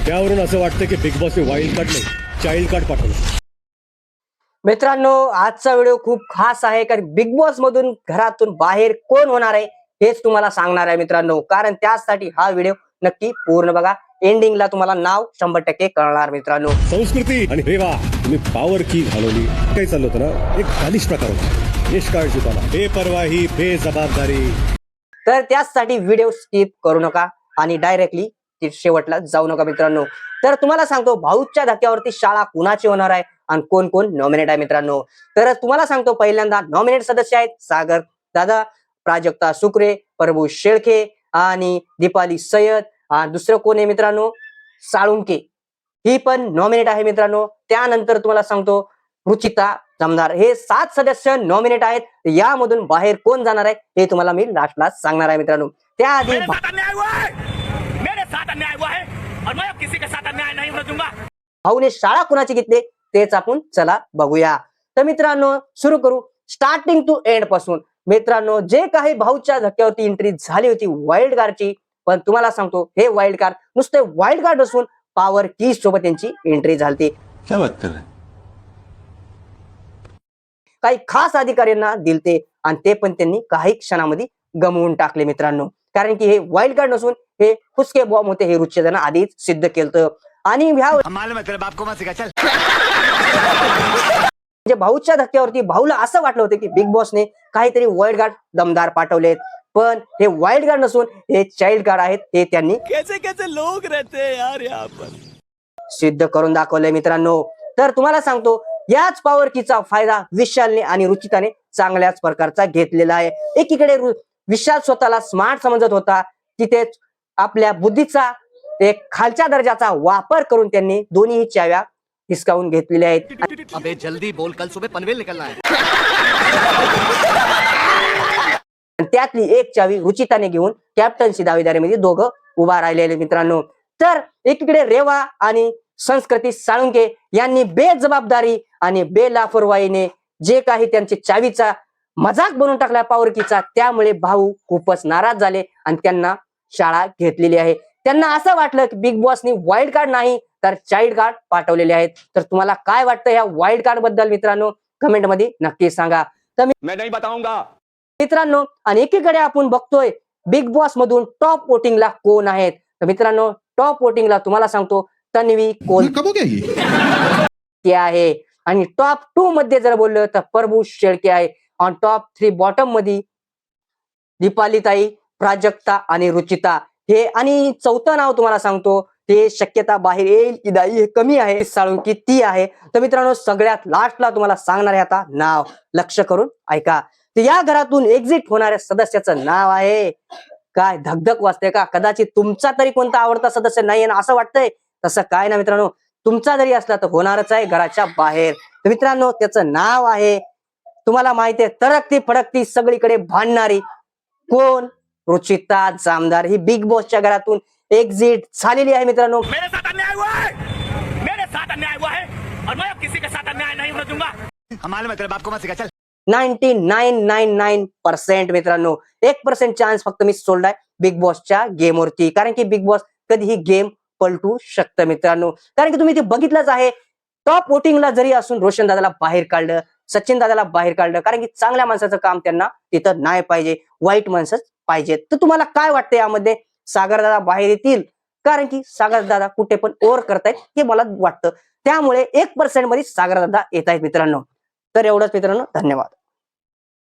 त्यावरून असं वाटतं की बिग बॉसने वाईल्ड कार्ड नाही, चाइल्ड कार्ड पाठवलं. मित्रांनो, आजचा व्हिडिओ खूप खास आहे, कारण बिग बॉस मधून घरातून बाहेर कोण होणार आहे हेच तुम्हाला सांगणार आहे मित्रांनो. कारण त्यासाठी हा व्हिडिओ नक्की पूर्ण बघा. एंडिंगला तुम्हाला नाव 100% कळणार मित्रांनो. संस्कृती आणि रेवा तुम्ही पॉवर की घालवली. काही चाललं होतं ना, एक बालिश प्रकार होता. निष्काळजीपणा, बेपरवाही, बेजबाबदारी. तर त्यासाठी व्हिडिओ स्किप करू नका आणि डायरेक्टली शेवटला जाऊ नका मित्रांनो. तर तुम्हाला सांगतो, भाऊच्या धक्क्यावरती शाळा कुणाची होणार आहे आणि कोण कोण नॉमिनेट आहे मित्रांनो. तर तुम्हाला सांगतो, पहिल्यांदा नॉमिनेट सदस्य आहेत सागर दादा, प्राजक्ता सुकरे, प्रभू शेळके आणि दीपाली सय्यद. दुसरं कोण आहे मित्रांनो, साळुंके, ही पण नॉमिनेट आहे मित्रांनो. त्यानंतर तुम्हाला सांगतो रुचिता जमदार. हे 7 सदस्य नॉमिनेट आहेत. यामधून बाहेर कोण जाणार आहे हे तुम्हाला मी लास्टला सांगणार आहे मित्रांनो. त्याआधी भाऊने शाळा कुणाची घेतली तेच आपण चला बघूया. तर मित्रांनो, सुरू करू स्टार्टिंग टू एंड पासून. मित्रांनो, जे काही भाऊच्या धक्क्यावरती एंट्री झाली होती वाईल्ड कार्डची, पण तुम्हाला सांगतो हे वाईल्ड कार्ड नुसते वाईल्ड कार्ड असून पॉवर की सोबत त्यांची एंट्री झाली. क्या बात कर रहे हैं? काही खास अधिकाऱ्यांना दिलते आणि ते पण त्यांनी काही क्षणामध्ये गमवून टाकले मित्रांनो. कारण की हे वाईल्ड कार्ड नसून हे फुसके बॉम्ब होते, हे रुचितानं आधीच सिद्ध केलं. आणि म्हणजे भाऊच्या धक्क्यावरती भाऊला असं वाटलं होतं की बिग बॉसने काहीतरी वाईल्ड कार्ड दमदार पाठवलेत, पण हे वाईल्ड कार्ड नसून हे चाइल्ड कार्ड आहेत. हे त्यांनी कैसे कैसे लोग रहते हैं यार यहाँ पर, सिद्ध करून दाखवलंय मित्रांनो. तर तुम्हाला सांगतो, याच पॉवर कीचा फायदा विशालने आणि रुचिताने चांगल्याच प्रकारचा घेतलेला आहे. एकीकडे विशाल स्वतःला स्मार्ट समजत होता, तिथेच आपल्या बुद्धीचा एक खालच्या दर्जाचा वापर करून त्यांनी दोन्ही चाव्या हिसकावून घेतलेल्या आहेत. अबे जल्दी बोल, कल सुबह पनवेल निकलना है. त्यातली एक चावी रुचिताने घेऊन कॅप्टन्सी दावेदारीमध्ये दोघं उभा राहिलेले मित्रांनो. तर एकीकडे रेवा आणि संस्कृती साळुंके यांनी बेजबाबदारी आणि बेलापरवाहीने जे काही त्यांचे चावीचा मजाक बनवून टाकला पॉवर कीचा, त्यामुळे भाऊ खूपच नाराज झाले आणि त्यांना शाळा घेतलेली आहे. त्यांना असं वाटलं की बिग बॉसनी वाईल्ड कार्ड नाही तर चाइल्ड कार्ड पाठवलेले आहेत. तर तुम्हाला काय वाटतं या वाईल्ड कार्ड बद्दल मित्रांनो, कमेंट मध्ये नक्की सांगा. तर मैं नहीं बताऊंगा. मित्रांनो, आणि एकीकडे आपण बघतोय बिग बॉस मधून टॉप वोटिंगला कोण आहेत. तर मित्रांनो, टॉप वोटिंगला तुम्हाला सांगतो तन्वी कोलते आहे. आणि टॉप 2 मध्ये जर बोललं तर प्रभू शेळके आहे. आणि टॉप 3 बॉटम मध्ये दीपाली ताई, प्राजक्ता आणि रुचिता हे. आणि चौथं नाव तुम्हाला सांगतो, ते शक्यता बाहेर येईल की नाही हे कमी आहे, साळुंकी ती आहे. तर मित्रांनो, सगळ्यात लास्टला तुम्हाला सांगणार आहे आता नाव, लक्ष करून ऐका. तर या घरातून एक्झिट होणाऱ्या सदस्याचं नाव आहे, काय धगधग वाजते का? कदाचित तुमचा तरी कोणता आवडता सदस्य नाहीये ना असं वाटतंय. तसं काय ना मित्रांनो, तुमचा जरी असला तर होणारच आहे घराच्या बाहेर. तर मित्रांनो, त्याचं नाव आहे, तुम्हाला माहिती आहे, तरकती फडकती सगळीकडे भांडणारी कोण, रुचिता जामदार. ही बिग बॉसच्या घरातून एक्झिट झालेली आहे मित्रांनो. मेरे साथ अन्याय हुआ है, मेरे साथ अन्याय हुआ है और मैं अब किसी के साथ अन्याय नहीं होने दूंगा. हमारे मतलब बाप को मत सिखा चल. 99.99% मित्रांनो, 1% चान्स फक्त मी सोडलाय बिग बॉसच्या गेमवरती. कारण की बिग बॉस कधीही गेम पलटू शकतं मित्रांनो. कारण की तुम्ही ते बघितलंच आहे, टॉप वोटिंगला जरी असून रोशन दादाला बाहेर काढलं, सचिन दादाला बाहेर काढलं. कारण की चांगल्या माणसाचं काम त्यांना तिथं नाही पाहिजे, वाईट माणसंच पाहिजेत. तर तुम्हाला काय वाटतं यामध्ये, सागर दादा बाहेर येतील? कारण की सागर दादा कुठे पण ओव्हर करतायत हे मला वाटतं. त्यामुळे 1% मध्ये सागर दादा येत आहेत मित्रांनो. तर एवढंच मित्रांनो, धन्यवाद.